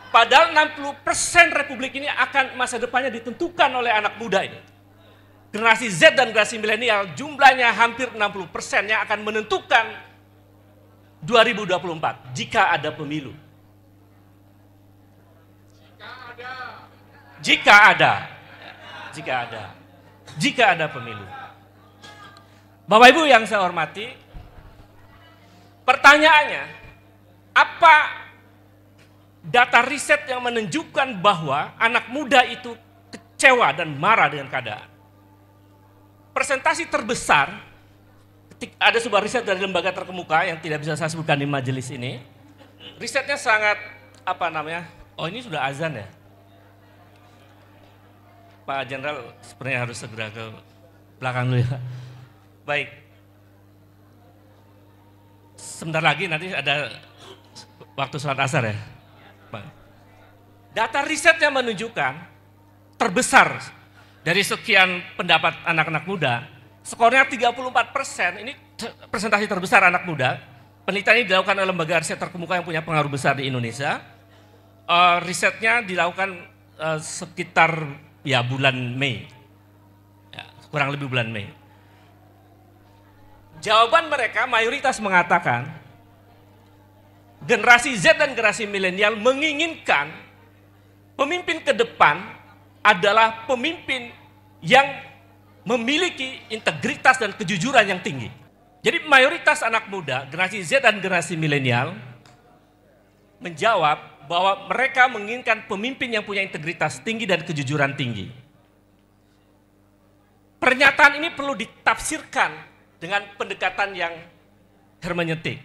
Padahal 60% Republik ini akan masa depannya ditentukan oleh anak muda ini. Generasi Z dan generasi milenial jumlahnya hampir 60% yang akan menentukan 2024 jika ada pemilu. Jika ada pemilu. Bapak Ibu yang saya hormati, pertanyaannya, apa data riset yang menunjukkan bahwa anak muda itu kecewa dan marah dengan keadaan? Persentase terbesar, ada sebuah riset dari lembaga terkemuka yang tidak bisa saya sebutkan di majelis ini. Risetnya sangat, oh ini sudah azan ya? Pak Jenderal sebenarnya harus segera ke belakang dulu ya. Baik. Sebentar lagi nanti ada waktu sholat asar ya. Data risetnya menunjukkan terbesar dari sekian pendapat anak-anak muda, skornya 34%, ini presentasi terbesar anak muda. Penelitian ini dilakukan oleh lembaga riset terkemuka yang punya pengaruh besar di Indonesia. Risetnya dilakukan sekitar bulan Mei, kurang lebih bulan Mei. Jawaban mereka mayoritas mengatakan generasi Z dan generasi milenial menginginkan pemimpin ke depan adalah pemimpin yang memiliki integritas dan kejujuran yang tinggi. Jadi mayoritas anak muda, generasi Z dan generasi milenial menjawab bahwa mereka menginginkan pemimpin yang punya integritas tinggi dan kejujuran tinggi. Pernyataan ini perlu ditafsirkan dengan pendekatan yang hermeneutik.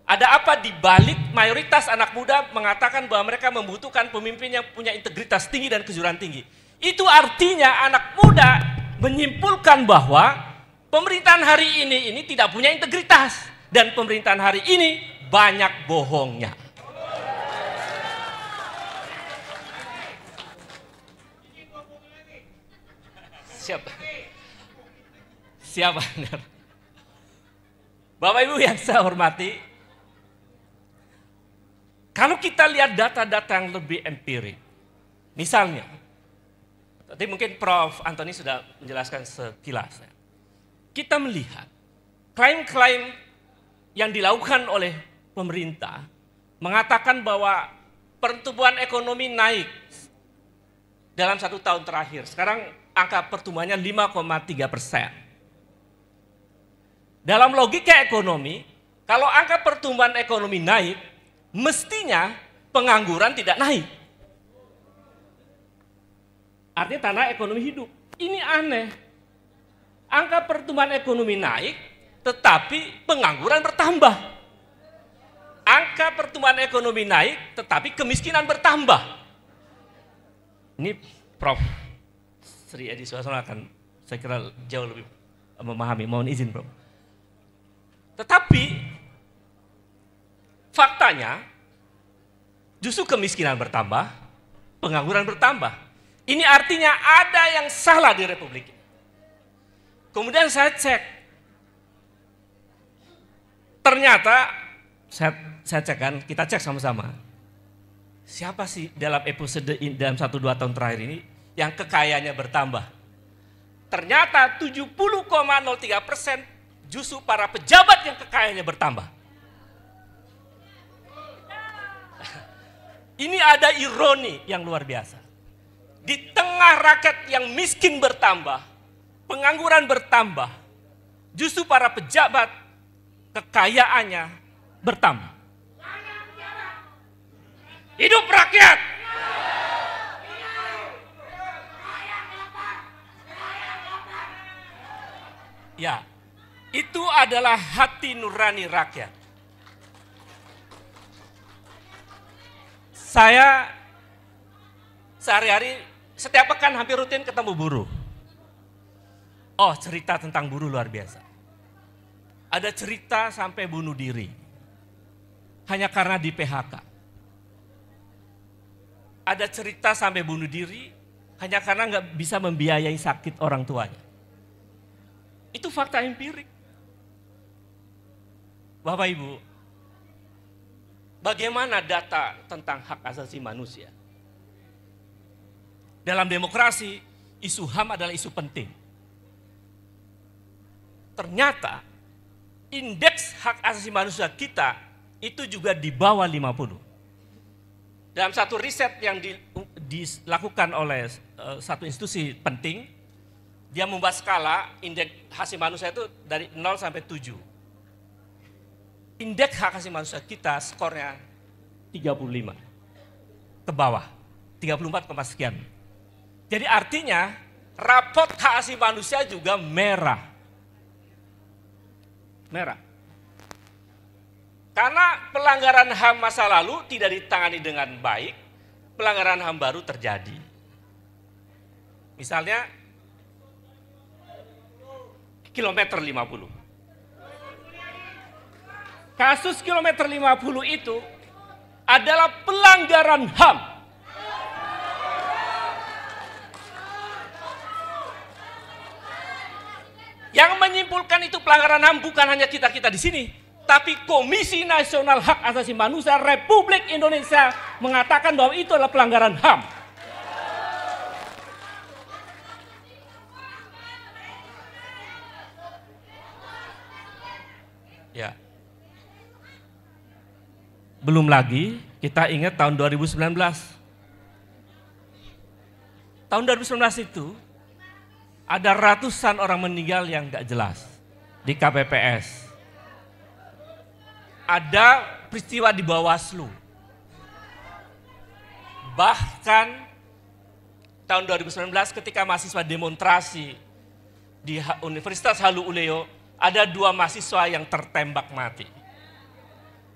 Ada apa di balik mayoritas anak muda mengatakan bahwa mereka membutuhkan pemimpin yang punya integritas tinggi dan kejujuran tinggi? Itu artinya anak muda menyimpulkan bahwa pemerintahan hari ini tidak punya integritas dan pemerintahan hari ini banyak bohongnya. Siapa? Bapak Ibu yang saya hormati, kalau kita lihat data-data yang lebih empirik, misalnya, tadi mungkin Prof. Antoni sudah menjelaskan sekilas, kita melihat klaim-klaim yang dilakukan oleh pemerintah mengatakan bahwa pertumbuhan ekonomi naik dalam 1 tahun terakhir. Sekarang angka pertumbuhannya 5,3%. Dalam logika ekonomi, kalau angka pertumbuhan ekonomi naik, mestinya pengangguran tidak naik. Artinya tanah ekonomi hidup. Ini aneh. Angka pertumbuhan ekonomi naik, tetapi pengangguran bertambah. Angka pertumbuhan ekonomi naik, tetapi kemiskinan bertambah. Ini Prof. Sri Edi Suarsono akan saya kira jauh lebih memahami. Mohon izin, Prof. Tetapi faktanya justru kemiskinan bertambah, pengangguran bertambah. Ini artinya ada yang salah di Republik ini. Kemudian saya cek, ternyata saya cek kan, kita cek sama-sama. Siapa sih dalam episode dalam 1-2 tahun terakhir ini yang kekayaannya bertambah? Ternyata 70,03% justru para pejabat yang kekayaannya bertambah. Ini ada ironi yang luar biasa. Di tengah rakyat yang miskin bertambah, pengangguran bertambah, justru para pejabat kekayaannya bertambah. Hidup rakyat! Ya, itu adalah hati nurani rakyat. Saya sehari-hari, setiap pekan hampir rutin ketemu buruh. Oh, cerita tentang buruh luar biasa. Ada cerita sampai bunuh diri. Hanya karena di PHK. Ada cerita sampai bunuh diri hanya karena nggak bisa membiayai sakit orang tuanya. Itu fakta empirik. Bapak Ibu, bagaimana data tentang hak asasi manusia? Dalam demokrasi, isu HAM adalah isu penting. Ternyata indeks hak asasi manusia kita itu juga di bawah 50. Dalam satu riset yang dilakukan oleh satu institusi penting, dia membuat skala indeks hak asasi manusia itu dari 0 sampai 7. Indeks hak asasi manusia kita skornya 35. Ke bawah, 34, sekian. Jadi artinya raport hak asasi manusia juga merah. Merah. Karena pelanggaran HAM masa lalu tidak ditangani dengan baik, pelanggaran HAM baru terjadi. Misalnya kilometer 50. Kasus kilometer 50 itu adalah pelanggaran HAM. Yang menyimpulkan itu pelanggaran HAM bukan hanya kita-kita di sini, tapi Komisi Nasional Hak Asasi Manusia Republik Indonesia mengatakan bahwa itu adalah pelanggaran HAM. Ya. Belum lagi kita ingat tahun 2019. Tahun 2019 itu ada ratusan orang meninggal yang nggak jelas di KPPS. Ada peristiwa di Bawaslu. Bahkan tahun 2019 ketika mahasiswa demonstrasi di Universitas Halu Oleo, ada 2 mahasiswa yang tertembak mati.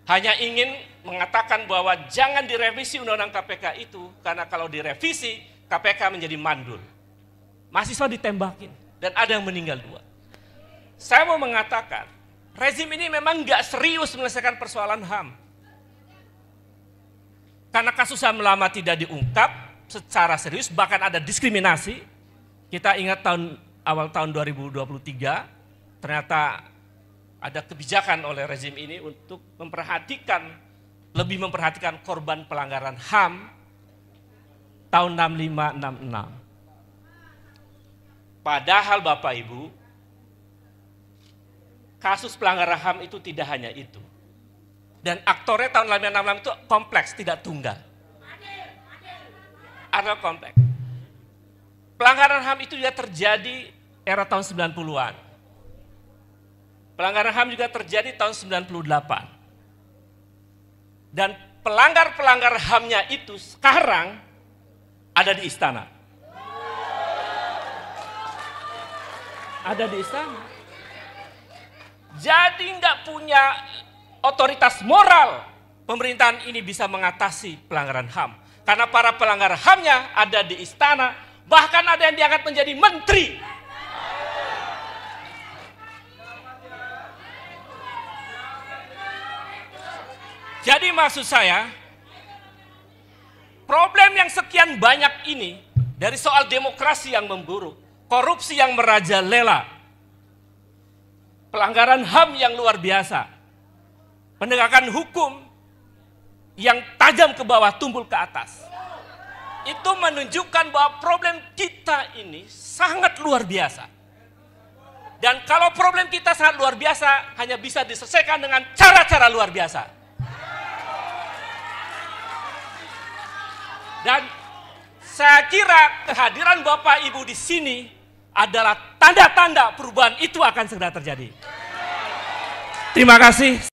Hanya ingin mengatakan bahwa jangan direvisi Undang-Undang KPK itu, karena kalau direvisi KPK menjadi mandul. Mahasiswa ditembakin dan ada yang meninggal 2. Saya mau mengatakan, rezim ini memang nggak serius menyelesaikan persoalan HAM. Karena kasus HAM lama tidak diungkap secara serius, bahkan ada diskriminasi. Kita ingat awal tahun 2023, ternyata ada kebijakan oleh rezim ini untuk lebih memperhatikan korban pelanggaran HAM tahun 65-66. Padahal Bapak Ibu, kasus pelanggaran HAM itu tidak hanya itu. Dan aktornya tahun 65-66 itu kompleks, tidak tunggal. Ada kompleks. Pelanggaran HAM itu juga terjadi era tahun 90-an. Pelanggaran HAM juga terjadi tahun 98. Dan pelanggar-pelanggar HAM-nya itu sekarang ada di istana. Ada di istana. Jadi nggak punya otoritas moral pemerintahan ini bisa mengatasi pelanggaran HAM. Karena para pelanggar HAM-nya ada di istana, bahkan ada yang diangkat menjadi menteri. Jadi maksud saya, problem yang sekian banyak ini dari soal demokrasi yang memburuk, korupsi yang merajalela, pelanggaran HAM yang luar biasa, penegakan hukum yang tajam ke bawah tumpul ke atas. Itu menunjukkan bahwa problem kita ini sangat luar biasa. Dan kalau problem kita sangat luar biasa, hanya bisa diselesaikan dengan cara-cara luar biasa. Dan saya kira kehadiran Bapak Ibu di sini adalah tanda-tanda perubahan itu akan segera terjadi. Terima kasih.